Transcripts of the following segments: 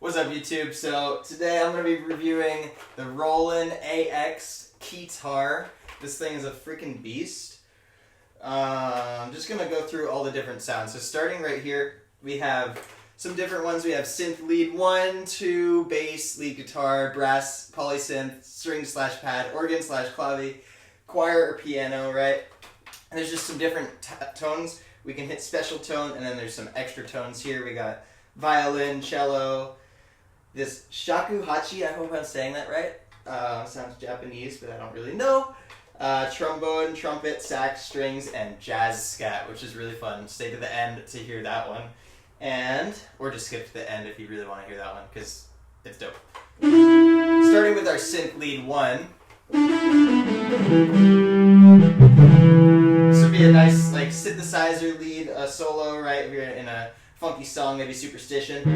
What's up, YouTube? So today I'm going to be reviewing the Roland AX KEYTAR. This thing is a freaking beast. I'm just going to go through all the different sounds. So starting right here, we have some different ones. We have synth lead 1, 2, bass, lead guitar, brass, polysynth, string/pad, organ/clave, choir or piano, right? And there's just some different tones. We can hit special tone, and then there's some extra tones here. We got violin, cello, this shakuhachi, I hope I'm saying that right. Sounds Japanese, but I don't really know. Trombone, trumpet, sax, strings, and jazz scat, which is really fun. Stay to the end to hear that one. Or just skip to the end if you really want to hear that one, because it's dope. Starting with our synth lead 1. This would be a nice like synthesizer lead solo, right? If you're in a funky song, maybe Superstition.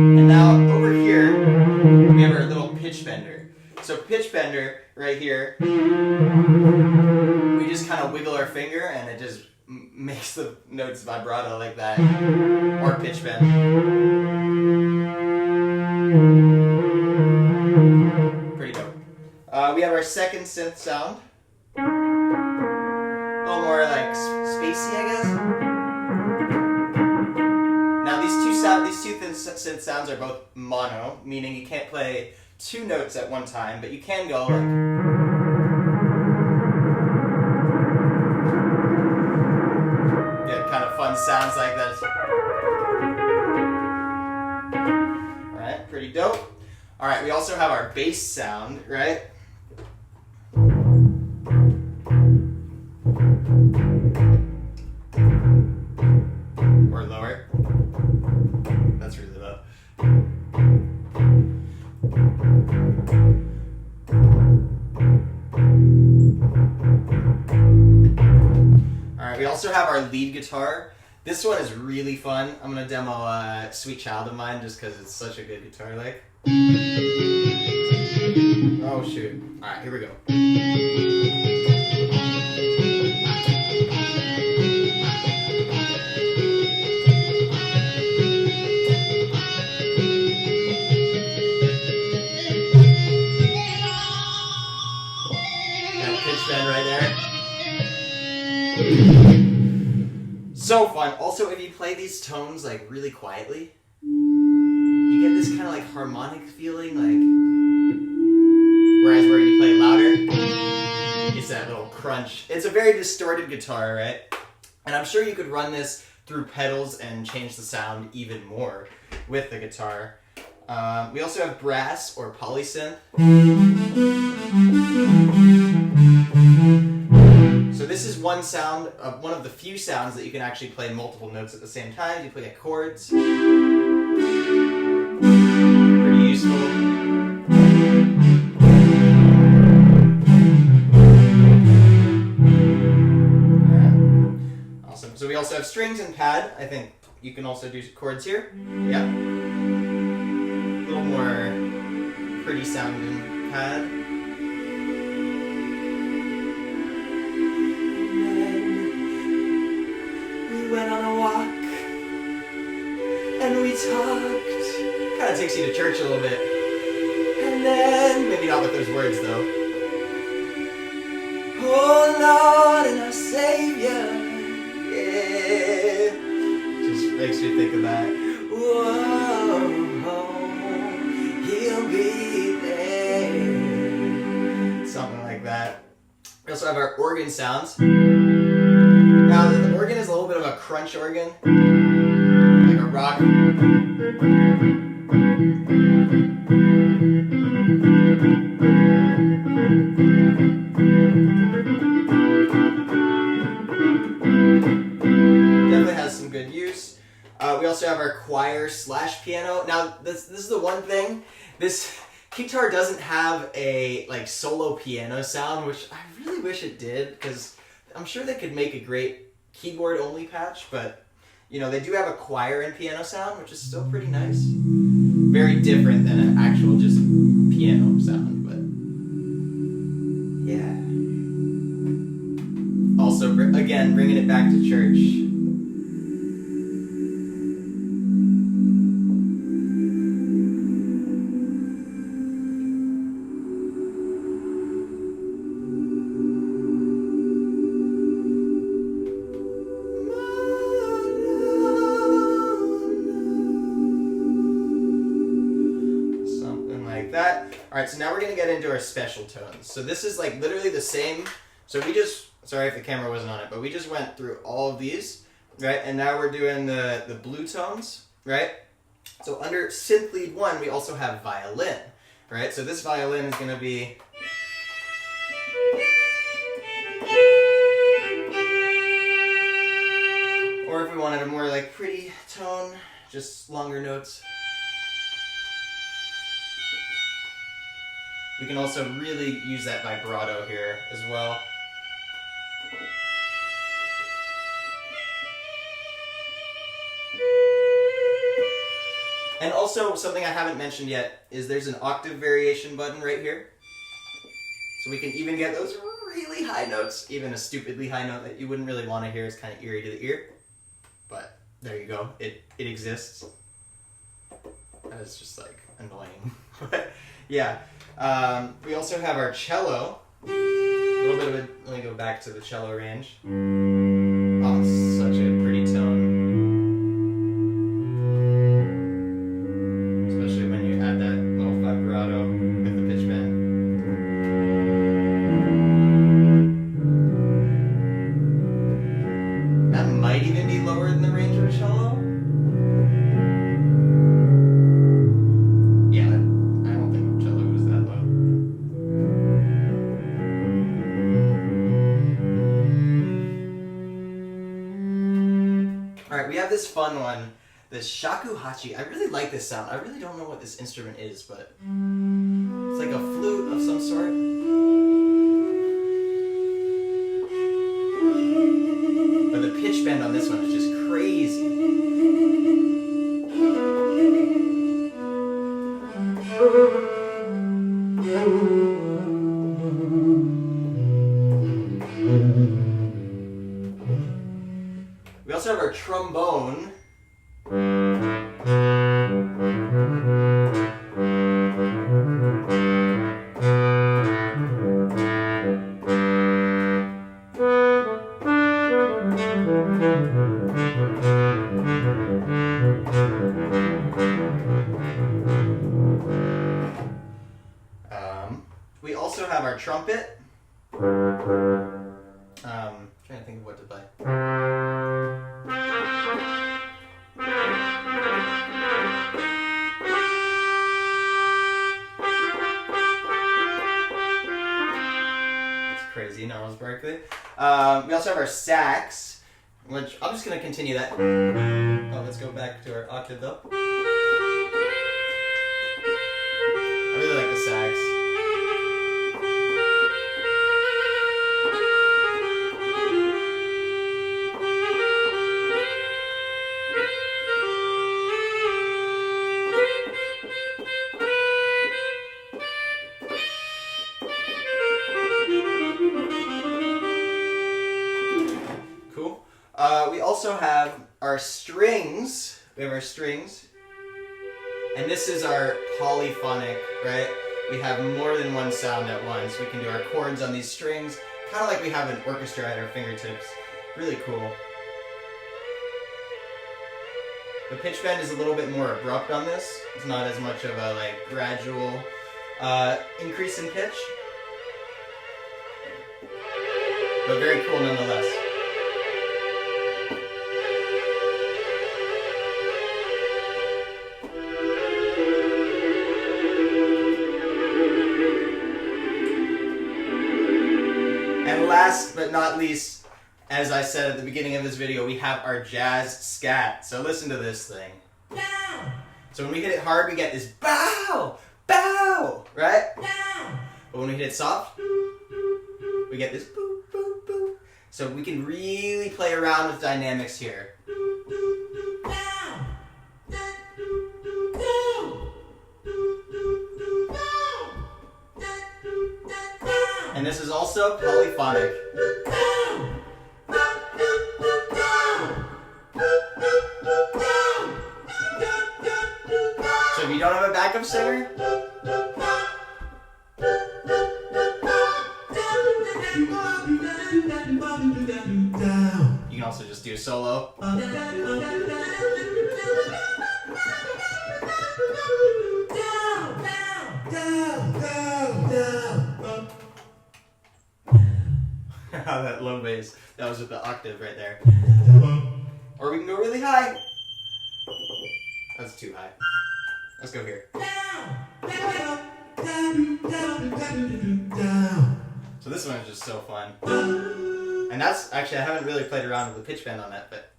And now over here, we have our little pitch bender. So pitch bender right here, we just kind of wiggle our finger and it just makes the notes vibrato like that, or pitch bend. Pretty dope. We have our second synth sound. A little more like spacey, I guess. Now these two synth sounds are both mono, meaning you can't play two notes at one time, but you can go like. Fun sounds like that. Alright, pretty dope. Alright, we also have our bass sound, right? Or lower. That's really low. Alright, we also have our lead guitar. This one is really fun. I'm going to demo Sweet Child of Mine just because it's such a good guitar lick. Oh shoot. Alright, here we go. Got a pitch bend right there. So fun. Also, if you play these tones like really quietly, you get this kind of like harmonic feeling, like, whereas when you play it louder, it's that little crunch. It's a very distorted guitar, right? And I'm sure you could run this through pedals and change the sound even more with the guitar. We also have brass or polysynth. So this is one sound, one of the few sounds that you can actually play multiple notes at the same time. You play like chords. Pretty useful. Alright. Awesome. So we also have strings and pad. I think you can also do chords here. Yeah. A little more pretty sounding pad. Went on a walk and we talked. Kind of takes you to church a little bit. And then, maybe not with those words though. Oh Lord and our Savior, yeah. Just makes me think of that. Whoa, He'll be there. Something like that. We also have our organ sounds. Now, the organ is a little bit of a crunch organ, like a rock. Definitely has some good use. We also have our choir/piano. Now, this is the one thing. This KEYTAR doesn't have a like solo piano sound, which I really wish it did, because I'm sure they could make a great keyboard-only patch, but, you know, they do have a choir and piano sound, which is still pretty nice. Very different than an actual just piano sound, but also, again, bringing it back to church. That. Alright, so now we're going to get into our special tones. So this is like literally the same. So we just, sorry if the camera wasn't on it, but we just went through all of these, right? And now we're doing the blue tones, right? So under synth lead 1, we also have violin, right? So this violin is going to be... Or if we wanted a more like pretty tone, just longer notes. We can also really use that vibrato here as well. And also, something I haven't mentioned yet is there's an octave variation button right here. So we can even get those really high notes. Even a stupidly high note that you wouldn't really want to hear is kind of eerie to the ear. But there you go. It exists. That is just like annoying. But yeah. We also have our cello. A little bit of a, let me go back to the cello range. Oh, it's such a pretty tone. Especially when you add that little vibrato with the pitch bend. That might even be lower than the range of a cello. Alright, we have this fun one, this shakuhachi. I really like this sound. I really don't know what this instrument is, but it's like a flute of some sort. But the pitch bend on this one is just crazy. We also have our trombone. We also have our trumpet. Trying to think of what to play. It's crazy, Gnarls Barkley. We also have our sax, which I'm just going to continue that. Oh, let's go back to our octave though. I really like the sax. We also have our strings. We have our strings. And this is our polyphonic, right? We have more than one sound at once. We can do our chords on these strings, kind of like we have an orchestra at our fingertips. Really cool. The pitch bend is a little bit more abrupt on this. It's not as much of a like gradual increase in pitch. But very cool nonetheless. And last but not least, as I said at the beginning of this video, we have our jazz scat. So listen to this thing. Bow. So when we hit it hard, we get this bow, bow, right? Bow. But when we hit it soft, we get this boo, boo, boo. So we can really play around with dynamics here. And this is also polyphonic. background singer. You can also just do a solo. That low bass, that was with the octave right there. Or we can go really high. That's too high. Let's go here. So this one is just so fun. And that's, actually, I haven't really played around with the pitch bend on that, but.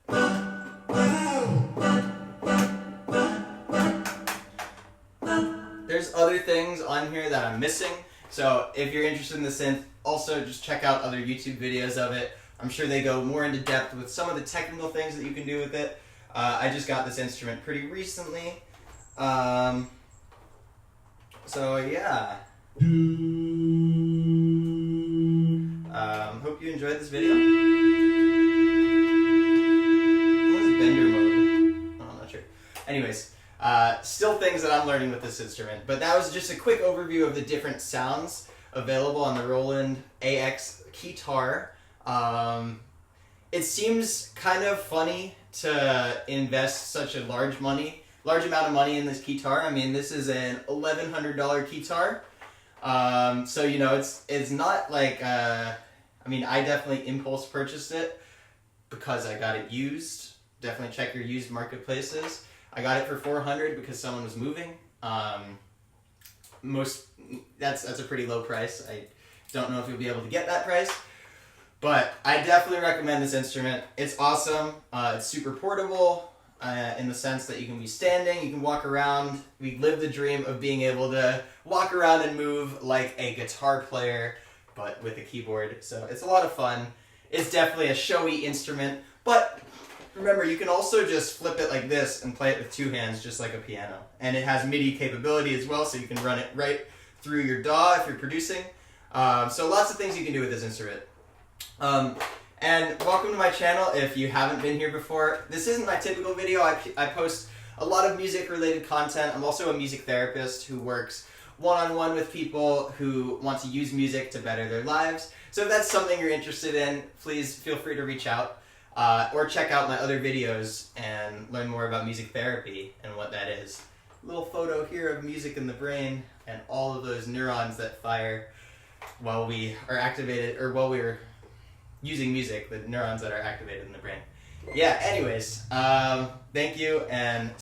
There's other things on here that I'm missing. So if you're interested in the synth, also just check out other YouTube videos of it. I'm sure they go more into depth with some of the technical things that you can do with it. I just got this instrument pretty recently. So yeah. Hope you enjoyed this video. What is bender mode? Oh, I'm not sure. Anyways, still things that I'm learning with this instrument. But that was just a quick overview of the different sounds available on the Roland AX KEYTAR. It seems kind of funny to invest such a large amount of money in this KEYTAR. I mean, this is an $1,100 KEYTAR. So, you know, it's not like, I mean, I definitely impulse purchased it because I got it used. Definitely check your used marketplaces. I got it for $400 because someone was moving. That's a pretty low price. I don't know if you'll be able to get that price. But I definitely recommend this instrument. It's awesome. It's super portable in the sense that you can be standing, you can walk around. We live the dream of being able to walk around and move like a guitar player, but with a keyboard. So it's a lot of fun. It's definitely a showy instrument, but remember, you can also just flip it like this and play it with two hands just like a piano. And it has MIDI capability as well, so you can run it right through your DAW if you're producing. So lots of things you can do with this instrument. And welcome to my channel if you haven't been here before. This isn't my typical video. I post a lot of music related content. I'm also a music therapist who works one-on-one with people who want to use music to better their lives. So if that's something you're interested in, please feel free to reach out or check out my other videos and learn more about music therapy and what that is. A little photo here of music in the brain and all of those neurons that fire while we are activated, or while we're using music, the neurons that are activated in the brain. Yeah, anyways, thank you, and